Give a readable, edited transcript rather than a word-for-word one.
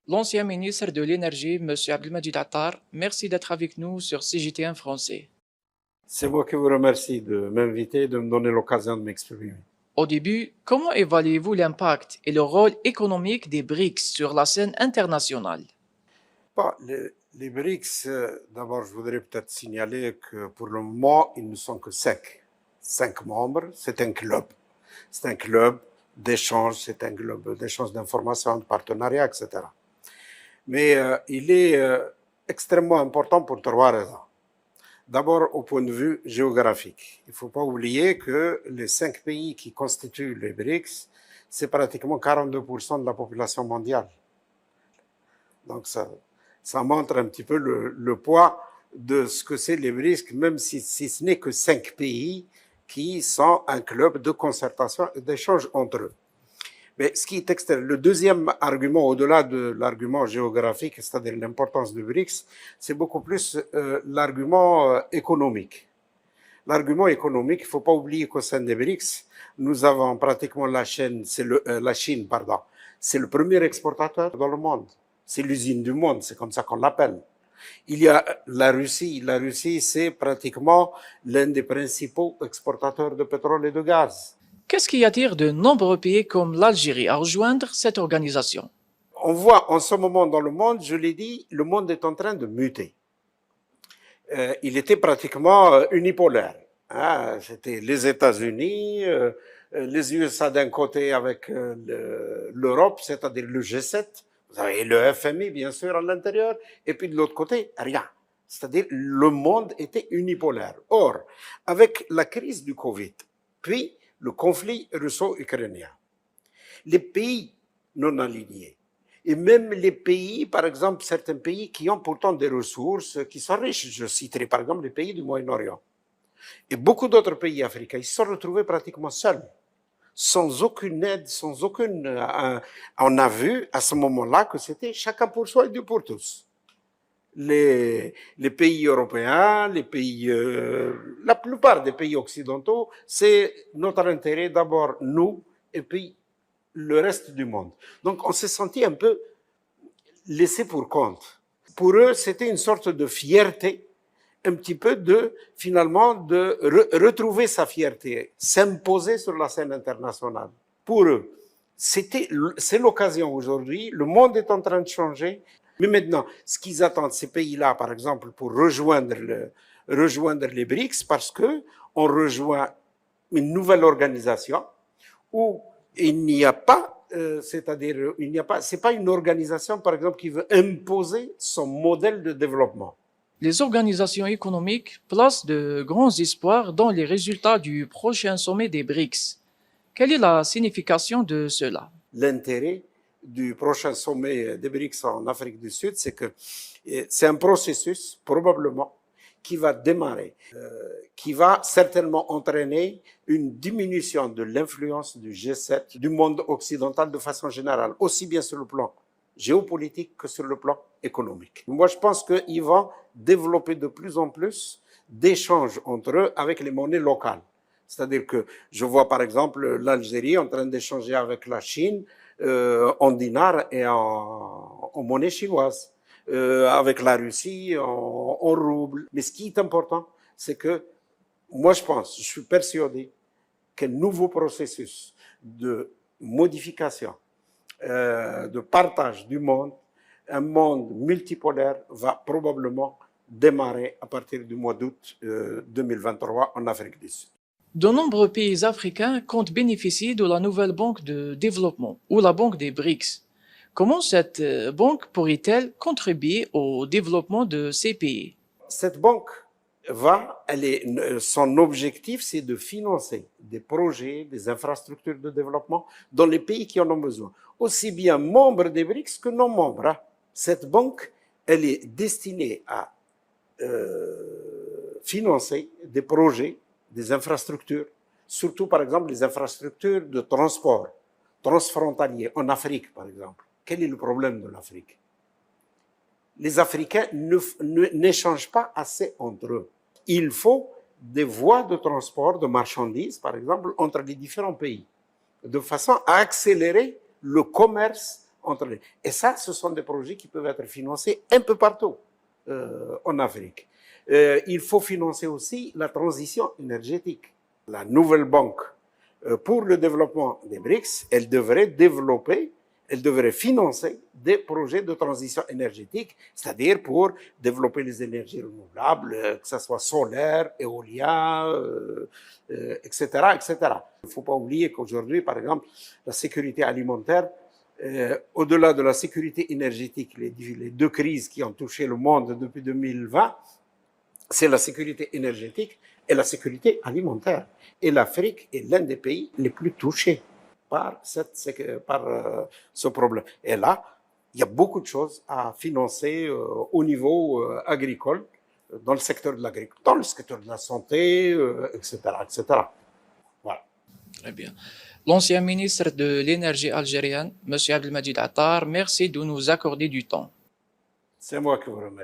L'ancien ministre de l'Énergie, M. Abdelmajid Attar, merci d'être avec nous sur CJT1 français. C'est moi qui vous remercie de m'inviter et de me donner l'occasion de m'exprimer. Au début, comment évaluez-vous l'impact et le rôle économique des BRICS sur la scène internationale? Bon, les BRICS, d'abord, je voudrais peut-être signaler que pour le moment, ils ne sont que cinq. Cinq membres, c'est un club. C'est un club d'échange, c'est un club d'échange d'informations, de partenariats, etc. Mais il est extrêmement important pour trois raisons. D'abord, au point de vue géographique. Il ne faut pas oublier que les cinq pays qui constituent les BRICS, c'est pratiquement 42% de la population mondiale. Donc ça montre un petit peu le poids de ce que c'est les BRICS, même si ce n'est que cinq pays qui sont un club de concertation et d'échange entre eux. Mais ce qui est le deuxième argument, au-delà de l'argument géographique, c'est-à-dire l'importance du BRICS, c'est beaucoup plus l'argument économique. L'argument économique, il ne faut pas oublier qu'au sein des BRICS, nous avons pratiquement la Chine, c'est le premier exportateur dans le monde. C'est l'usine du monde, c'est comme ça qu'on l'appelle. Il y a la Russie. La Russie, c'est pratiquement l'un des principaux exportateurs de pétrole et de gaz. Qu'est-ce qui attire de nombreux pays comme l'Algérie à rejoindre cette organisation? On voit en ce moment dans le monde, je l'ai dit, le monde est en train de muter. Il était pratiquement unipolaire. Hein. C'était les États-Unis, les USA d'un côté avec l'Europe, c'est-à-dire le G7. Vous avez le FMI, bien sûr, à l'intérieur. Et puis de l'autre côté, rien. C'est-à-dire le monde était unipolaire. Or, avec la crise du Covid, puis le conflit russo-ukrainien, les pays non alignés, et même les pays, par exemple, certains pays qui ont pourtant des ressources, qui sont riches, je citerai par exemple les pays du Moyen-Orient, et beaucoup d'autres pays africains, ils se sont retrouvés pratiquement seuls, sans aucune aide, sans aucune... on a vu à ce moment-là que c'était chacun pour soi et Dieu pour tous. Les pays européens, les pays, la plupart des pays occidentaux, c'est notre intérêt d'abord nous, et puis le reste du monde. Donc on s'est senti un peu laissé pour compte. Pour eux, c'était une sorte de fierté, un petit peu finalement, de retrouver sa fierté, s'imposer sur la scène internationale. Pour eux, c'est l'occasion aujourd'hui, le monde est en train de changer, mais maintenant, ce qu'ils attendent, ces pays-là, par exemple, pour rejoindre les BRICS, parce qu'on rejoint une nouvelle organisation où il n'y a pas, c'est pas une organisation, par exemple, qui veut imposer son modèle de développement. Les organisations économiques placent de grands espoirs dans les résultats du prochain sommet des BRICS. Quelle est la signification de cela? L'intérêt du prochain sommet des BRICS en Afrique du Sud, c'est que c'est un processus, probablement, qui va démarrer, qui va certainement entraîner une diminution de l'influence du G7, du monde occidental de façon générale, aussi bien sur le plan géopolitique que sur le plan économique. Moi, je pense qu'ils vont développer de plus en plus d'échanges entre eux avec les monnaies locales. C'est-à-dire que je vois par exemple l'Algérie en train d'échanger avec la Chine en dinars et en monnaie chinoise. Avec la Russie en rouble. Mais ce qui est important, c'est que moi je suis persuadé qu'un nouveau processus de modification, de partage du monde, un monde multipolaire va probablement démarrer à partir du mois d'août 2023 en Afrique du Sud. De nombreux pays africains comptent bénéficier de la nouvelle banque de développement ou la banque des BRICS. Comment cette banque pourrait-elle contribuer au développement de ces pays? Cette banque son objectif, c'est de financer des projets, des infrastructures de développement dans les pays qui en ont besoin, aussi bien membres des BRICS que non membres. Cette banque, elle est destinée à financer des projets, des infrastructures, surtout par exemple les infrastructures de transport transfrontalier en Afrique par exemple. Quel est le problème de l'Afrique? Les Africains n'échangent pas assez entre eux. Il faut des voies de transport de marchandises, par exemple, entre les différents pays, de façon à accélérer le commerce Et ça, ce sont des projets qui peuvent être financés un peu partout en Afrique. Il faut financer aussi la transition énergétique. La nouvelle banque pour le développement des BRICS, elle devrait financer des projets de transition énergétique, c'est-à-dire pour développer les énergies renouvelables, que ce soit solaire, éolien, etc., etc. Il ne faut pas oublier qu'aujourd'hui, par exemple, la sécurité alimentaire, au-delà de la sécurité énergétique, les deux crises qui ont touché le monde depuis 2020, c'est la sécurité énergétique et la sécurité alimentaire. Et l'Afrique est l'un des pays les plus touchés par ce problème. Et là, il y a beaucoup de choses à financer au niveau agricole, dans le secteur de l'agriculture, dans le secteur de la santé, etc., etc. Voilà. Très bien. L'ancien ministre de l'énergie algérienne, M. Abdelmajid Attar, merci de nous accorder du temps. C'est moi qui vous remercie.